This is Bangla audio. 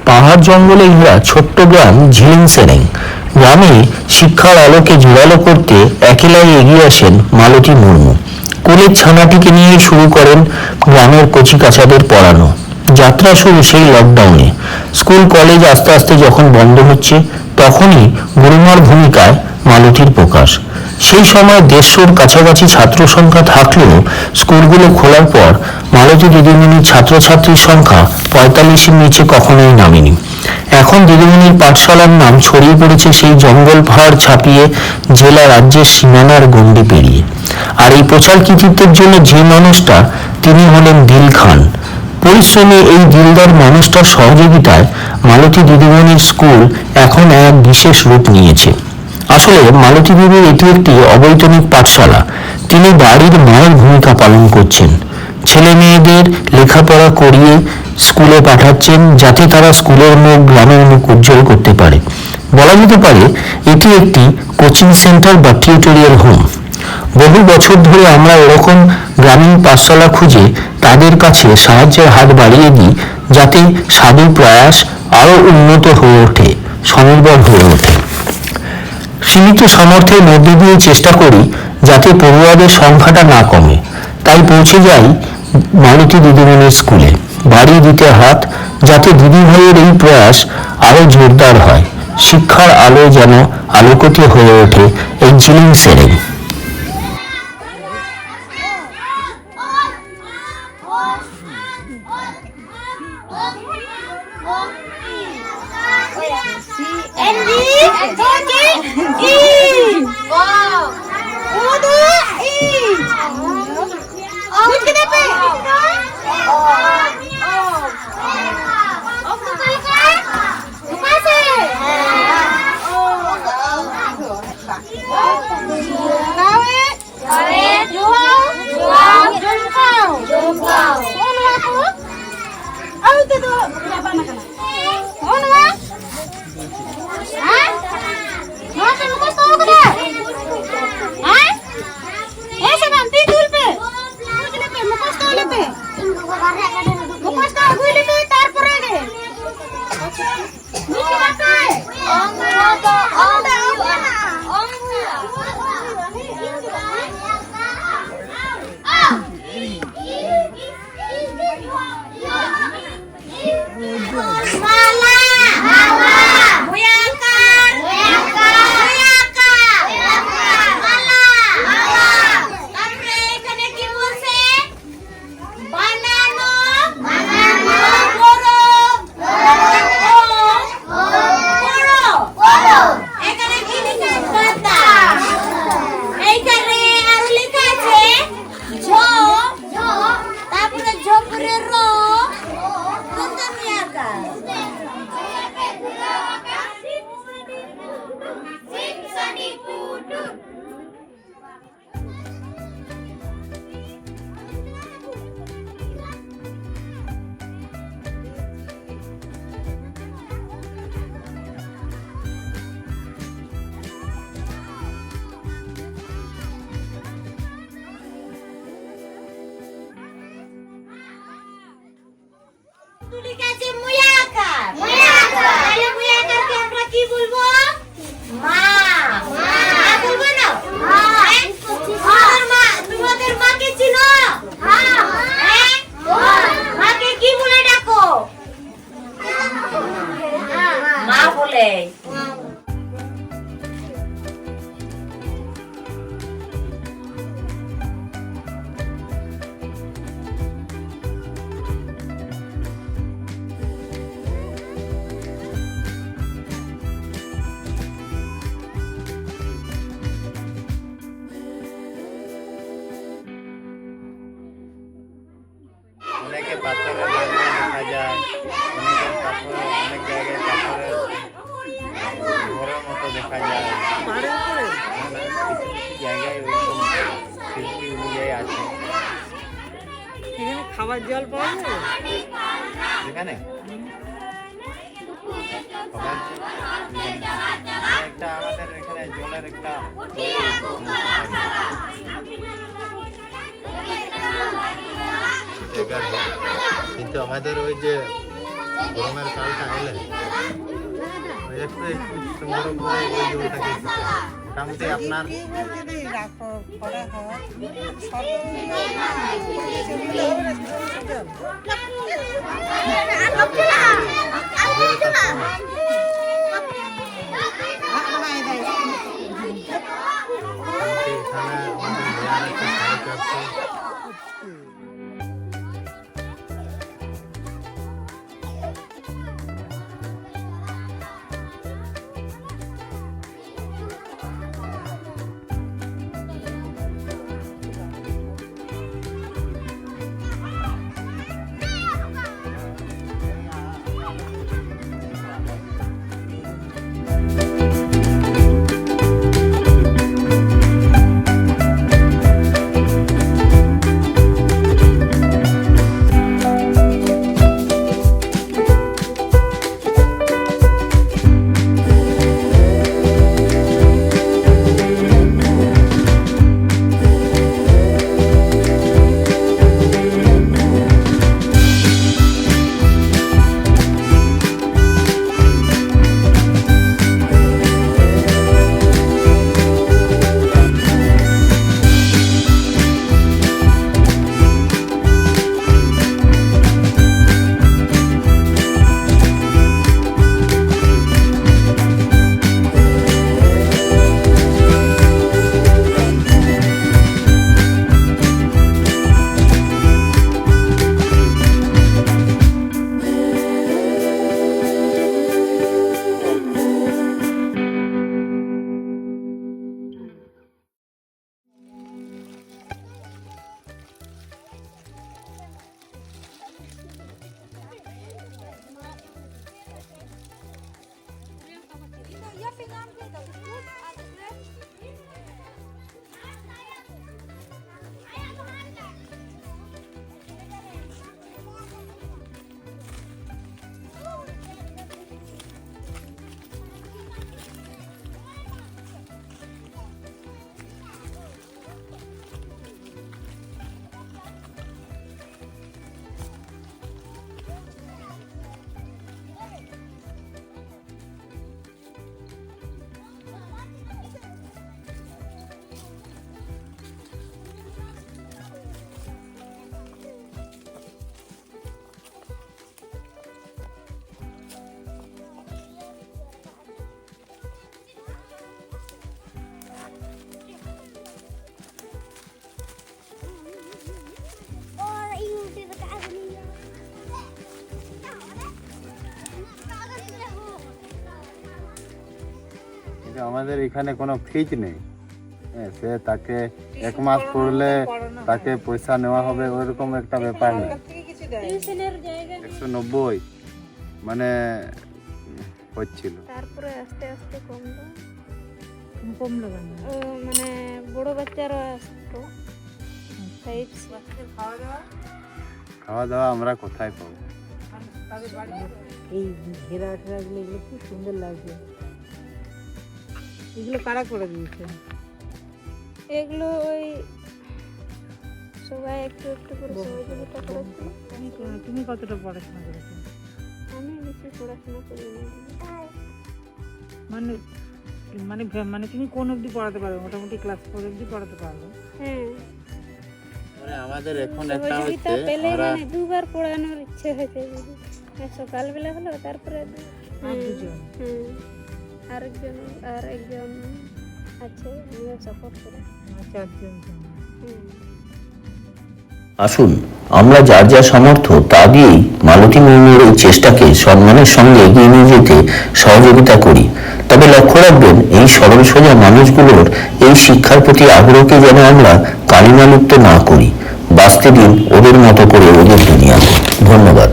পাহাড় জঙ্গলে ঘেরা ছোট্ট গ্রাম ঝিলিং সেরেং গ্রামে শিক্ষার আলোকে জোরালো করতে একেলাই এগিয়ে আসেন মালতী মুর্মু। কোলের ছানাটিকে নিয়ে শুরু করেন গ্রামের কচিকাঁচাদের পড়ানো। যাত্রা শুরু সেই লকডাউনে। স্কুল কলেজ আস্তে আস্তে যখন বন্ধ হচ্ছে, তখনই গুরুমার ভূমিকায় মালতীর প্রকাশ। সেই সময় 150-র কাছাকাছি ছাত্র সংখ্যা থাকলেও স্কুলগুলো খোলার পর মালতী দিদিমণির ছাত্রছাত্রীর সংখ্যা 45-এর নিচে কখনোই নামেনি। এখন দিদিমণির পাঠশালার নাম ছড়িয়ে পড়েছে সেই জঙ্গল পাহাড় ছাপিয়ে জেলা রাজ্যের সীমানার গণ্ডি পেরিয়ে। আর এই প্রচার কৃতিত্বের জন্য যে মানুষটা, তিনি হলেন দিল খান। পরিশ্রমে এই দিলদার মানুষটার সহযোগিতায় মালতী দিদিমণির স্কুল এখন এক বিশেষ রূপ নিয়েছে। আসলে মালতী দিদির এটি একটি অবৈতনিক পাঠশালা। তিনি বাড়ির মায়ের ভূমিকা পালন করছেন। ছেলে মেয়েদের লেখাপড়া করিয়ে স্কুলে পাঠাচ্ছেন, যাতে তারা স্কুলের মুখ, গ্রামের মুখ উজ্জ্বল করতে পারে। বলা যেতে পারে এটি একটি কোচিং সেন্টার বা টিউটোরিয়াল হোম। বহু বছর ধরে আমরা এরকম গ্রামীণ পাঠশালা খুঁজে তাদের কাছে সাহায্যের হাত বাড়িয়ে দিই, যাতে সাধু প্রয়াস আরো উন্নত হয়ে ওঠে, স্বনির্ভর হয়ে ওঠে। সীমিত সামর্থ্যের মধ্যে দিয়ে চেষ্টা করি যাতে পড়ুয়াদের সংখ্যাটা না কমে। তাই পৌঁছে যাই মালতী দিদিমণির স্কুলে, বাড়িয়ে দিতে হাত, যাতে দিদিভাইয়ের এই প্রয়াস আরো জোরদার হয়। শিক্ষার আলো যেন আলোকিত হয়ে ওঠে এই ঝিলিং সেরেং। অনেকে পাথরের দেখা যায়, অনেকের পাথর, অনেক জায়গায় পাথরের ঘরের মতো দেখা যায়। কিছু কিছু জায়গায় ওইরকম শিল্পী অনুযায়ী আছে। এখানে খাবার জল পাওয়া যায় এখানে একটা আমাদের এখানে জলের একটা কিন্তু আমাদের ওই যে গরমের কালটা এলে একটু একটু সংগ্রহ করে ওই জলটাকে মোটামুটি আপনার এখানে আমাদের দেওয়ার একটা সাহায্য আছে। আমাদের এখানে কোনো ফিজ নেই, হ্যাঁ, সে তাকে এক মাস পড়লে তাকে পয়সা নেওয়া হবে ওইরকম একটা ব্যাপার নেই। 190 মানে হচ্ছিল, তারপরে আস্তে আস্তে কমলো মানে বড় বাচ্চারা আসতো। খাওয়া দাওয়া আমরা কোথায় পাবো? এই ঘেরা ঠেরাগুলো এগুলো খুব সুন্দর লাগছে। এগুলো কারা করে দিয়েছে? এগুলো ওই সবাই একটু একটু করে সহযোগিতা করেছিল। তুমি কতটা পড়াশোনা করেছো? আমি বেশি পড়াশোনা করিনি। মানে মানে মানে তুমি কোন অবধি পড়াতে পারবে? মোটামুটি ক্লাস 4 অবধি পড়াতে পারবে? হ্যাঁ, মানে আমাদের এখন একটা সহযোগিতা হচ্ছে পেলে আমরা মানে দুবার পড়ানোর ইচ্ছে হয়েছে। সকালবেলা হলো, তারপরে আর একজন আছে সাপোর্ট করে। আসুন আমরা যার যা সামর্থ্য তা দিয়েই মালতী মুর্মুর এই চেষ্টাকে সম্মানের সঙ্গে এগিয়ে নিয়ে যেতে সহযোগিতা করি। তবে লক্ষ্য রাখবেন, এই সরল সোজা মানুষগুলোর এই শিক্ষার প্রতি আগ্রহকে যেন আমরা কালিমালিপ্ত না করি। বাঁচতে দিন ওদের মতো করে ওদের দুনিয়াতে। ধন্যবাদ।